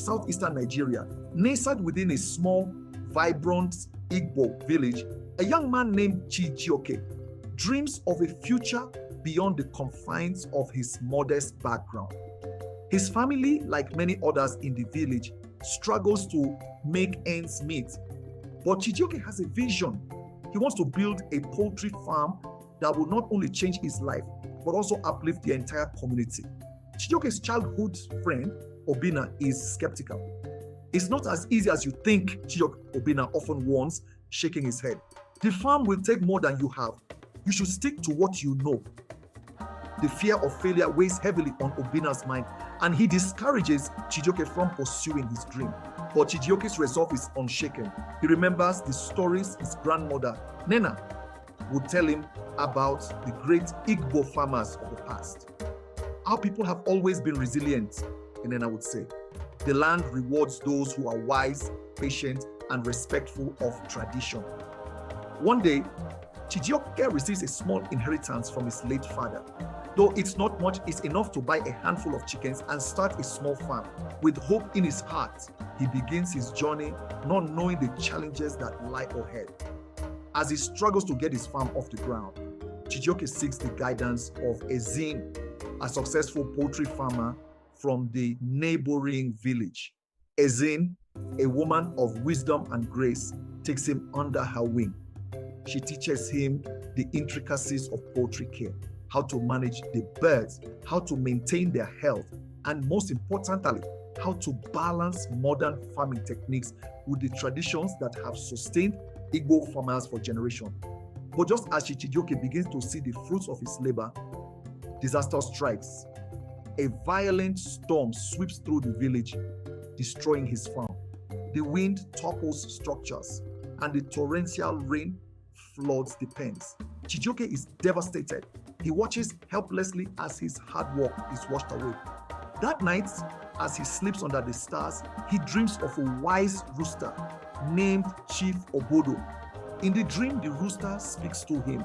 southeastern Nigeria, nestled within a small, vibrant Igbo village, a young man named Chijioke dreams of a future beyond the confines of his modest background. His family, like many others in the village, struggles to make ends meet. But Chijioke has a vision. He wants to build a poultry farm that will not only change his life, but also uplift the entire community. Chijioke's childhood friend, Obina, is skeptical. It's not as easy as you think, Chijioke Obina often warns, shaking his head. The farm will take more than you have. You should stick to what you know. The fear of failure weighs heavily on Obina's mind, and he discourages Chijioke from pursuing his dream. But Chijioke's resolve is unshaken. He remembers the stories his grandmother, Nena, would tell him about the great Igbo farmers of the past. Our people have always been resilient, Nena would say. The land rewards those who are wise, patient, and respectful of tradition. One day, Chijioke receives a small inheritance from his late father. Though it's not much, it's enough to buy a handful of chickens and start a small farm. With hope in his heart, he begins his journey, not knowing the challenges that lie ahead. As he struggles to get his farm off the ground, Chijioke seeks the guidance of Ezine, a successful poultry farmer from the neighboring village. Ezine, a woman of wisdom and grace, takes him under her wing. She teaches him the intricacies of poultry care, how to manage the birds, how to maintain their health, and most importantly, how to balance modern farming techniques with the traditions that have sustained Igbo farmers for generations. But just as Chijioke begins to see the fruits of his labor, disaster strikes. A violent storm sweeps through the village, destroying his farm. The wind topples structures, and the torrential rain floods the pens. Chijioke is devastated. He watches helplessly as his hard work is washed away. That night, as he sleeps under the stars, he dreams of a wise rooster named Chief Obodo. In the dream, the rooster speaks to him.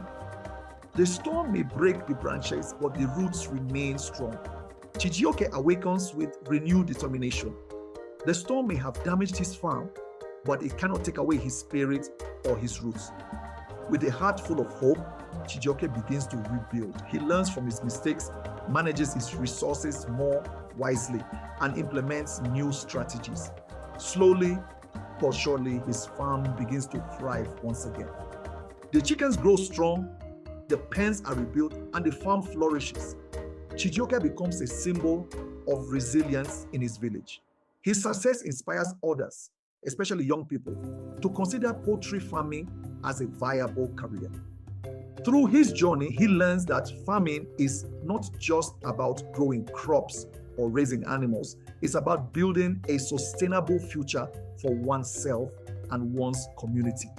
The storm may break the branches, but the roots remain strong. Chijioke awakens with renewed determination. The storm may have damaged his farm, but it cannot take away his spirit or his roots. With a heart full of hope, Chijioke begins to rebuild. He learns from his mistakes, manages his resources more wisely, and implements new strategies. Slowly but surely, his farm begins to thrive once again. The chickens grow strong, the pens are rebuilt, and the farm flourishes. Chijioke becomes a symbol of resilience in his village. His success inspires others, especially young people, to consider poultry farming as a viable career. Through his journey, he learns that farming is not just about growing crops or raising animals. It's about building a sustainable future for oneself and one's community.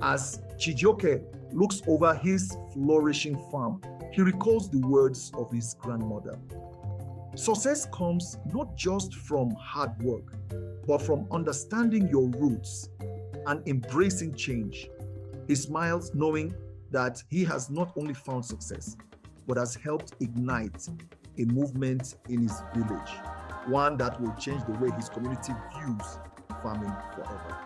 As Chijioke looks over his flourishing farm, he recalls the words of his grandmother. Success comes not just from hard work, but from understanding your roots and embracing change. He smiles knowing that he has not only found success, but has helped ignite a movement in his village, one that will change the way his community views farming forever.